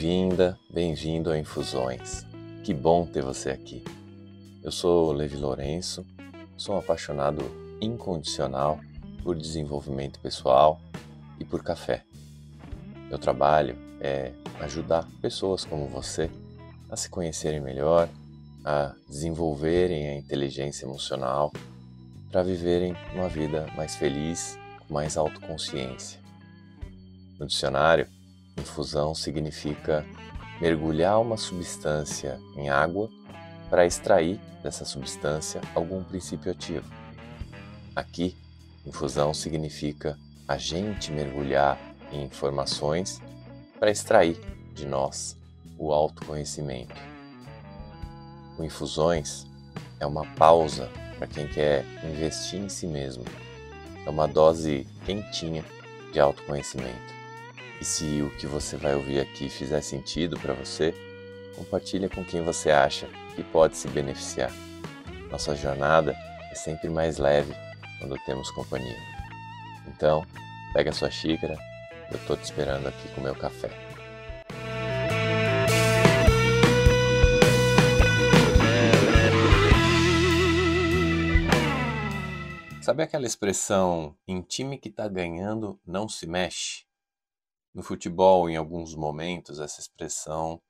Bem-vinda, bem-vindo a Infusões. Que bom ter você aqui. Eu sou Levi Lourenço, sou um apaixonado incondicional por desenvolvimento pessoal e por café. Meu trabalho é ajudar pessoas como você a se conhecerem melhor, a desenvolverem a inteligência emocional para viverem uma vida mais feliz, com mais autoconsciência. No dicionário, infusão significa mergulhar uma substância em água para extrair dessa substância algum princípio ativo. Aqui, infusão significa a gente mergulhar em informações para extrair de nós o autoconhecimento. O Infusões é uma pausa para quem quer investir em si mesmo. É uma dose quentinha de autoconhecimento. E se o que você vai ouvir aqui fizer sentido para você, compartilha com quem você acha que pode se beneficiar. Nossa jornada é sempre mais leve quando temos companhia. Então, pega a sua xícara, eu estou te esperando aqui com o meu café. Sabe aquela expressão, em time que está ganhando não se mexe? No futebol, em alguns momentos, essa expressão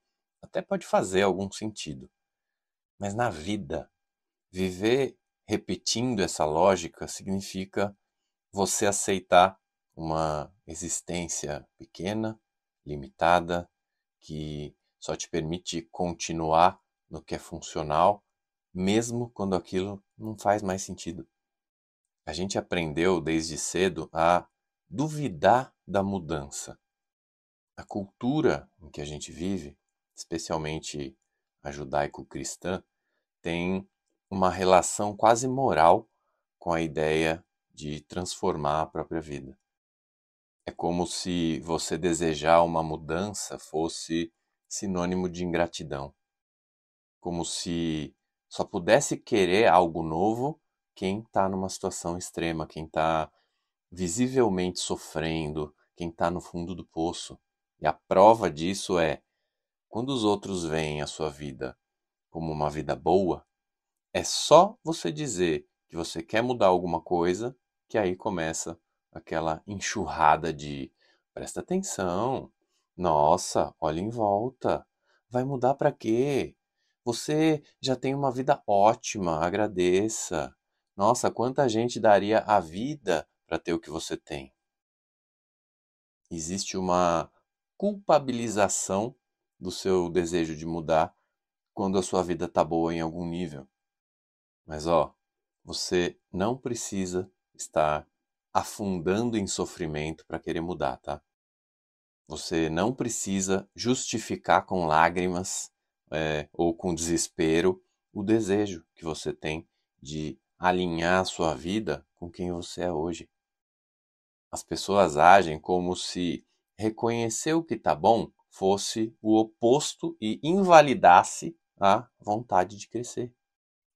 até pode fazer algum sentido. Mas na vida, viver repetindo essa lógica significa você aceitar uma existência pequena, limitada, que só te permite continuar no que é funcional, mesmo quando aquilo não faz mais sentido. A gente aprendeu desde cedo a duvidar da mudança. A cultura em que a gente vive, especialmente a judaico-cristã, tem uma relação quase moral com a ideia de transformar a própria vida. É como se você desejar uma mudança fosse sinônimo de ingratidão. Como se só pudesse querer algo novo quem está numa situação extrema, quem está visivelmente sofrendo, quem está no fundo do poço. E a prova disso é, quando os outros veem a sua vida como uma vida boa, é só você dizer que você quer mudar alguma coisa, que aí começa aquela enxurrada de presta atenção, nossa, olha em volta, vai mudar para quê? Você já tem uma vida ótima, agradeça. Nossa, quanta gente daria a vida para ter o que você tem. Existe uma culpabilização do seu desejo de mudar quando a sua vida está boa em algum nível. Mas você não precisa estar afundando em sofrimento para querer mudar, tá? Você não precisa justificar com lágrimas ou com desespero o desejo que você tem de alinhar a sua vida com quem você é hoje. As pessoas agem como se reconhecer o que está bom fosse o oposto e invalidasse a vontade de crescer.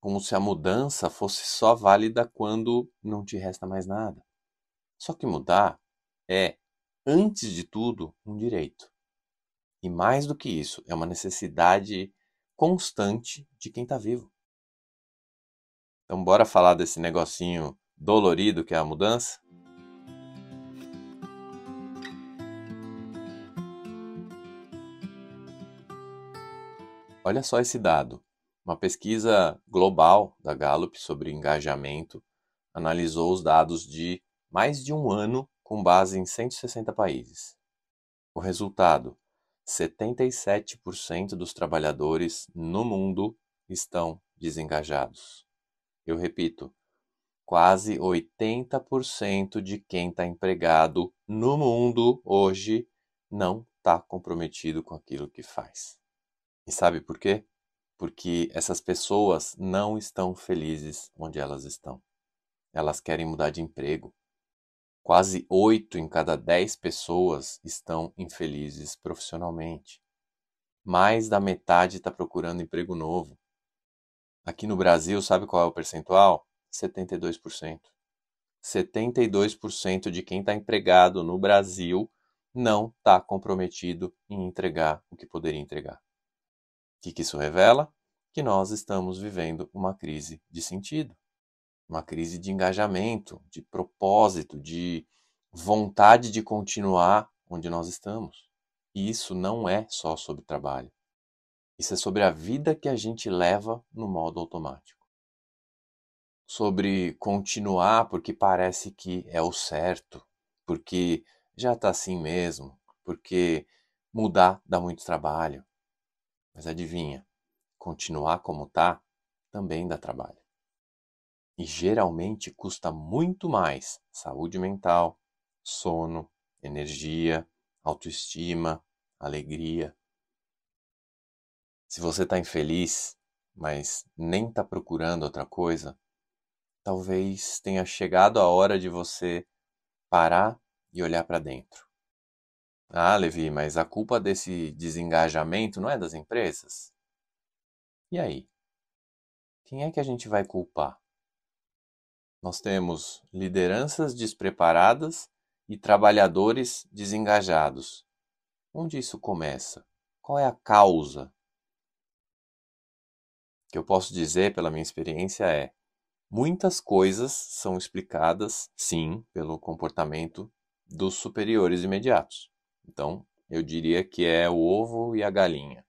Como se a mudança fosse só válida quando não te resta mais nada. Só que mudar é, antes de tudo, um direito. E mais do que isso, é uma necessidade constante de quem está vivo. Então bora falar desse negocinho dolorido que é a mudança? Olha só esse dado. Uma pesquisa global da Gallup sobre engajamento analisou os dados de mais de um ano com base em 160 países. O resultado: 77% dos trabalhadores no mundo estão desengajados. Eu repito, quase 80% de quem está empregado no mundo hoje não está comprometido com aquilo que faz. E sabe por quê? Porque essas pessoas não estão felizes onde elas estão. Elas querem mudar de emprego. Quase 8 em cada 10 pessoas estão infelizes profissionalmente. Mais da metade está procurando emprego novo. Aqui no Brasil, sabe qual é o percentual? 72%. 72% de quem está empregado no Brasil não está comprometido em entregar o que poderia entregar. O que isso revela? Que nós estamos vivendo uma crise de sentido, uma crise de engajamento, de propósito, de vontade de continuar onde nós estamos. E isso não é só sobre trabalho. Isso é sobre a vida que a gente leva no modo automático. Sobre continuar porque parece que é o certo, porque já está assim mesmo, porque mudar dá muito trabalho. Mas adivinha, continuar como está também dá trabalho. E geralmente custa muito mais saúde mental, sono, energia, autoestima, alegria. Se você está infeliz, mas nem está procurando outra coisa, talvez tenha chegado a hora de você parar e olhar para dentro. Ah, Levi, mas a culpa desse desengajamento não é das empresas? E aí? Quem é que a gente vai culpar? Nós temos lideranças despreparadas e trabalhadores desengajados. Onde isso começa? Qual é a causa? O que eu posso dizer pela minha experiência é: muitas coisas são explicadas, sim, pelo comportamento dos superiores imediatos. Então, eu diria que é o ovo e a galinha.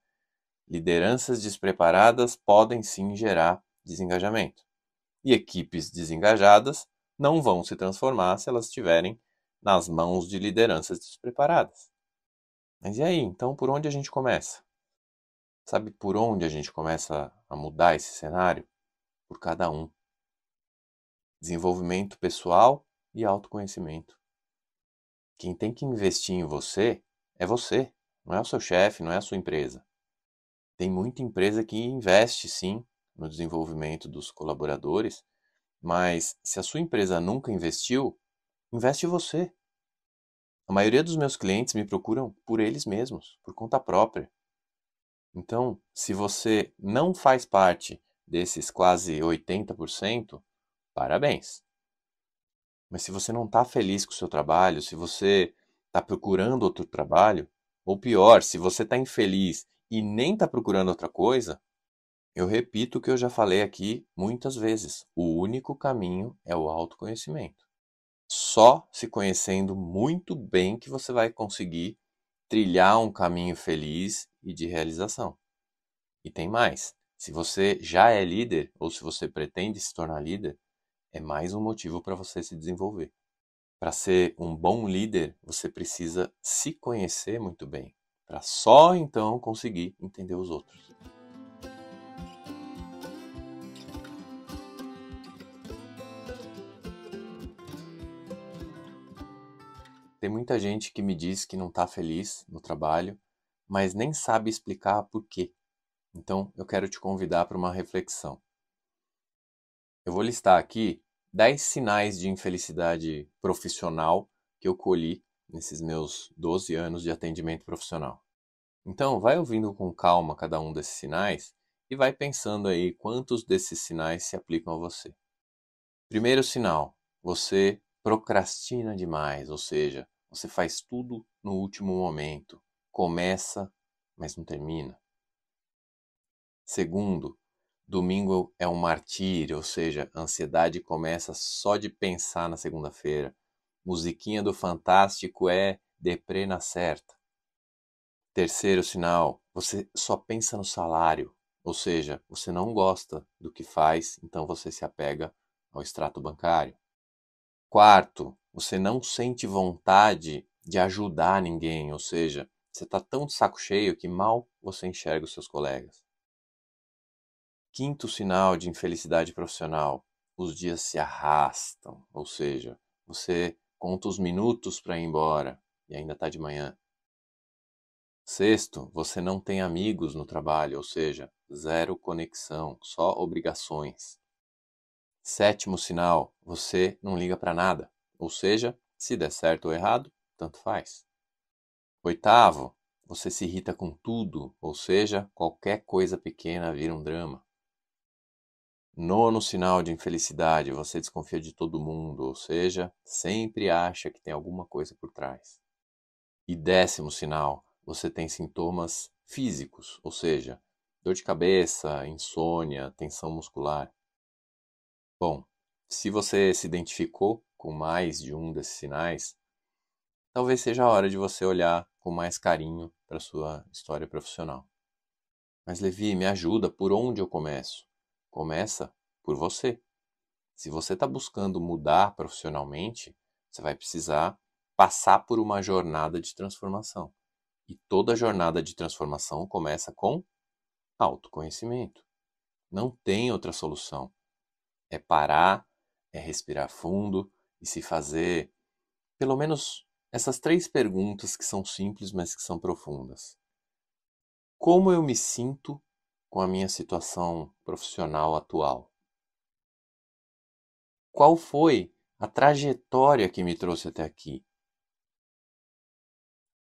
Lideranças despreparadas podem sim gerar desengajamento. E equipes desengajadas não vão se transformar se elas estiverem nas mãos de lideranças despreparadas. Mas e aí? Então, por onde a gente começa? Sabe por onde a gente começa a mudar esse cenário? Por cada um. Desenvolvimento pessoal e autoconhecimento. Quem tem que investir em você, não é o seu chefe, não é a sua empresa. Tem muita empresa que investe sim no desenvolvimento dos colaboradores, mas se a sua empresa nunca investiu, investe você. A maioria dos meus clientes me procuram por eles mesmos, por conta própria. Então, se você não faz parte desses quase 80%, parabéns. Mas se você não está feliz com o seu trabalho, se você está procurando outro trabalho, ou pior, se você está infeliz e nem está procurando outra coisa, eu repito o que eu já falei aqui muitas vezes: o único caminho é o autoconhecimento. Só se conhecendo muito bem que você vai conseguir trilhar um caminho feliz e de realização. E tem mais: se você já é líder ou se você pretende se tornar líder, é mais um motivo para você se desenvolver. Para ser um bom líder, você precisa se conhecer muito bem, para só então conseguir entender os outros. Tem muita gente que me diz que não está feliz no trabalho, mas nem sabe explicar por quê. Então, eu quero te convidar para uma reflexão. Eu vou listar aqui 10 sinais de infelicidade profissional que eu colhi nesses meus 12 anos de atendimento profissional. Então, vai ouvindo com calma cada um desses sinais e vai pensando aí quantos desses sinais se aplicam a você. Primeiro sinal: você procrastina demais, ou seja, você faz tudo no último momento. Começa, mas não termina. Segundo, domingo é um martírio, ou seja, a ansiedade começa só de pensar na segunda-feira. Musiquinha do Fantástico é deprê na certa. Terceiro sinal, você só pensa no salário, ou seja, você não gosta do que faz, então você se apega ao extrato bancário. Quarto, você não sente vontade de ajudar ninguém, ou seja, você está tão de saco cheio que mal você enxerga os seus colegas. Quinto sinal de infelicidade profissional: os dias se arrastam, ou seja, você conta os minutos para ir embora e ainda está de manhã. Sexto, você não tem amigos no trabalho, ou seja, zero conexão, só obrigações. Sétimo sinal, você não liga para nada, ou seja, se der certo ou errado, tanto faz. Oitavo, você se irrita com tudo, ou seja, qualquer coisa pequena vira um drama. Nono sinal de infelicidade, você desconfia de todo mundo, ou seja, sempre acha que tem alguma coisa por trás. E 10º sinal, você tem sintomas físicos, ou seja, dor de cabeça, insônia, tensão muscular. Bom, se você se identificou com mais de um desses sinais, talvez seja a hora de você olhar com mais carinho para a sua história profissional. Mas Levi, me ajuda, por onde eu começo? Começa por você. Se você está buscando mudar profissionalmente, você vai precisar passar por uma jornada de transformação. E toda jornada de transformação começa com autoconhecimento. Não tem outra solução. É parar, é respirar fundo e se fazer pelo menos essas 3 perguntas que são simples, mas que são profundas. Como eu me sinto com a minha situação profissional atual? Qual foi a trajetória que me trouxe até aqui?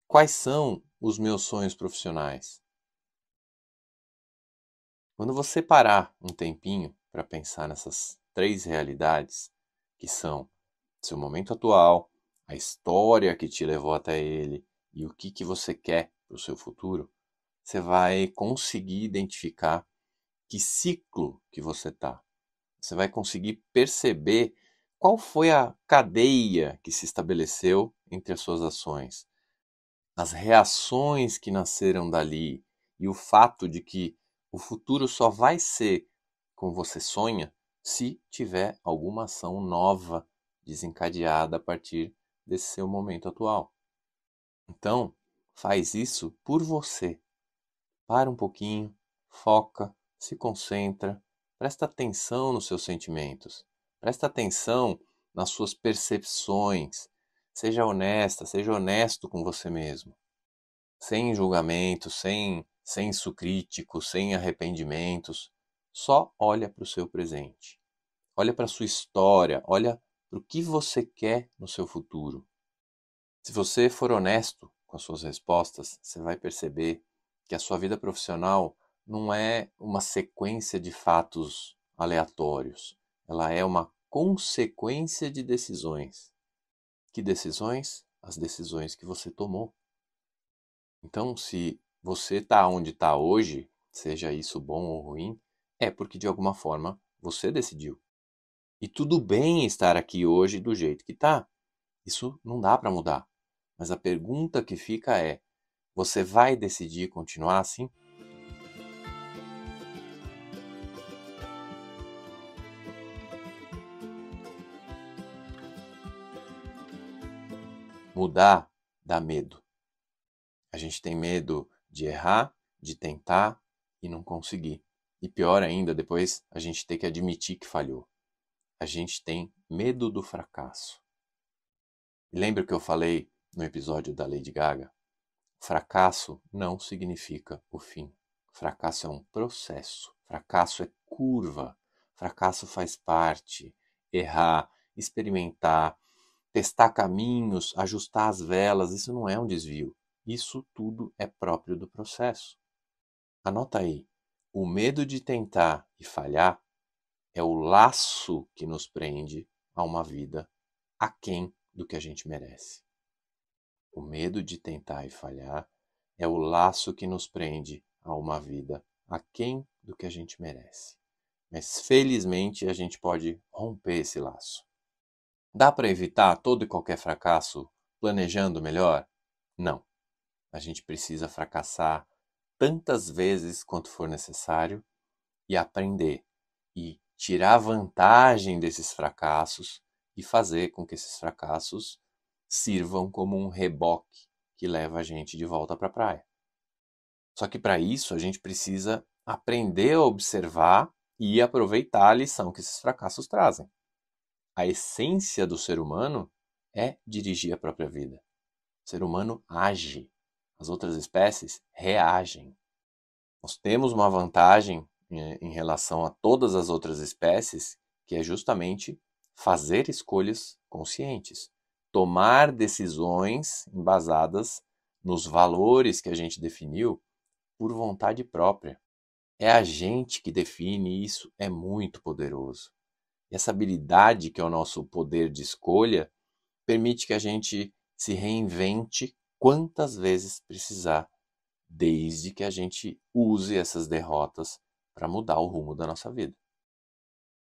Quais são os meus sonhos profissionais? Quando você parar um tempinho para pensar nessas 3 realidades, que são seu momento atual, a história que te levou até ele e o que você quer para o seu futuro, você vai conseguir identificar que ciclo que você está. Você vai conseguir perceber qual foi a cadeia que se estabeleceu entre as suas ações, as reações que nasceram dali e o fato de que o futuro só vai ser como você sonha se tiver alguma ação nova desencadeada a partir desse seu momento atual. Então, faz isso por você. Para um pouquinho, foca, se concentra, presta atenção nos seus sentimentos, presta atenção nas suas percepções. Seja honesta, seja honesto com você mesmo. Sem julgamento, sem senso crítico, sem arrependimentos. Só olha para o seu presente. Olha para a sua história, olha para o que você quer no seu futuro. Se você for honesto com as suas respostas, você vai perceber que a sua vida profissional não é uma sequência de fatos aleatórios. Ela é uma consequência de decisões. Que decisões? As decisões que você tomou. Então, se você está onde está hoje, seja isso bom ou ruim, é porque de alguma forma você decidiu. E tudo bem estar aqui hoje do jeito que está. Isso não dá para mudar. Mas a pergunta que fica é: você vai decidir continuar assim? Mudar dá medo. A gente tem medo de errar, de tentar e não conseguir. E pior ainda, depois a gente ter que admitir que falhou. A gente tem medo do fracasso. E lembra que eu falei no episódio da Lady Gaga? Fracasso não significa o fim. Fracasso é um processo. Fracasso é curva. Fracasso faz parte. Errar, experimentar, testar caminhos, ajustar as velas, isso não é um desvio. Isso tudo é próprio do processo. Anota aí. O medo de tentar e falhar é o laço que nos prende a uma vida aquém do que a gente merece. O medo de tentar e falhar é o laço que nos prende a uma vida aquém do que a gente merece. Mas felizmente a gente pode romper esse laço. Dá para evitar todo e qualquer fracasso planejando melhor? Não. A gente precisa fracassar tantas vezes quanto for necessário e aprender e tirar vantagem desses fracassos e fazer com que esses fracassos sirvam como um reboque que leva a gente de volta para a praia. Só que para isso a gente precisa aprender a observar e aproveitar a lição que esses fracassos trazem. A essência do ser humano é dirigir a própria vida. O ser humano age, as outras espécies reagem. Nós temos uma vantagem em relação a todas as outras espécies, que é justamente fazer escolhas conscientes, tomar decisões embasadas nos valores que a gente definiu por vontade própria. É a gente que define, e isso é muito poderoso. E essa habilidade, que é o nosso poder de escolha, permite que a gente se reinvente quantas vezes precisar, desde que a gente use essas derrotas para mudar o rumo da nossa vida.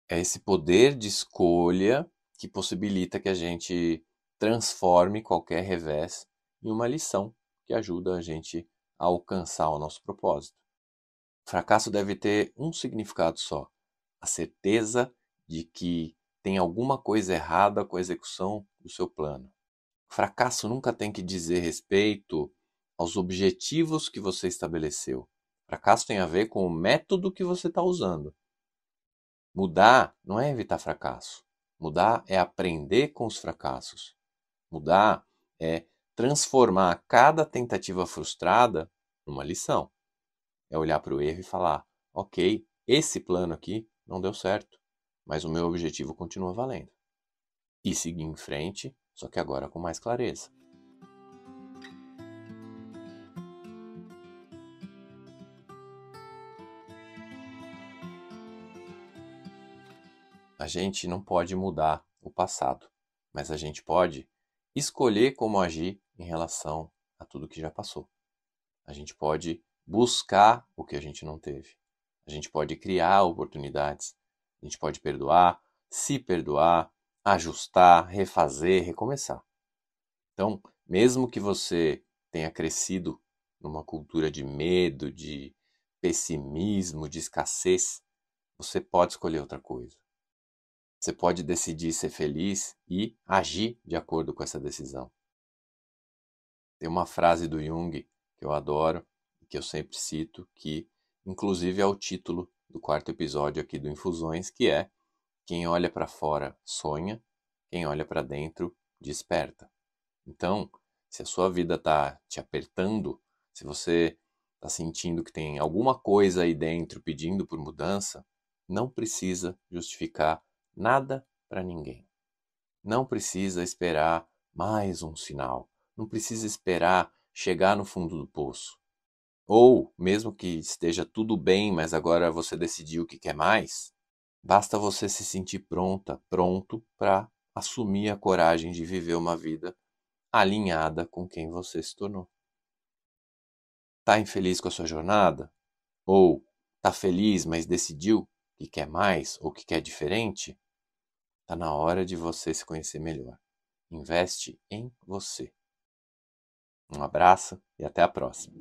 É esse poder de escolha que possibilita que a gente transforme qualquer revés em uma lição que ajuda a gente a alcançar o nosso propósito. O fracasso deve ter um significado só: a certeza de que tem alguma coisa errada com a execução do seu plano. O fracasso nunca tem que dizer respeito aos objetivos que você estabeleceu. O fracasso tem a ver com o método que você está usando. Mudar não é evitar fracasso. Mudar é aprender com os fracassos. Mudar é transformar cada tentativa frustrada numa lição. É olhar para o erro e falar: ok, esse plano aqui não deu certo, mas o meu objetivo continua valendo. E seguir em frente, só que agora com mais clareza. A gente não pode mudar o passado, mas a gente pode escolher como agir em relação a tudo que já passou. A gente pode buscar o que a gente não teve. A gente pode criar oportunidades. A gente pode perdoar, se perdoar, ajustar, refazer, recomeçar. Então, mesmo que você tenha crescido numa cultura de medo, de pessimismo, de escassez, você pode escolher outra coisa. Você pode decidir ser feliz e agir de acordo com essa decisão. Tem uma frase do Jung que eu adoro e que eu sempre cito, que inclusive é o título do 4º episódio aqui do Infusões, que é: quem olha para fora sonha, quem olha para dentro desperta. Então, se a sua vida está te apertando, se você está sentindo que tem alguma coisa aí dentro pedindo por mudança, não precisa justificar nada para ninguém. Não precisa esperar mais um sinal. Não precisa esperar chegar no fundo do poço. Ou, mesmo que esteja tudo bem, mas agora você decidiu que quer mais, basta você se sentir pronta, pronto para assumir a coragem de viver uma vida alinhada com quem você se tornou. Está infeliz com a sua jornada? Ou está feliz, mas decidiu que quer mais ou que quer diferente? Está na hora de você se conhecer melhor. Investe em você. Um abraço e até a próxima.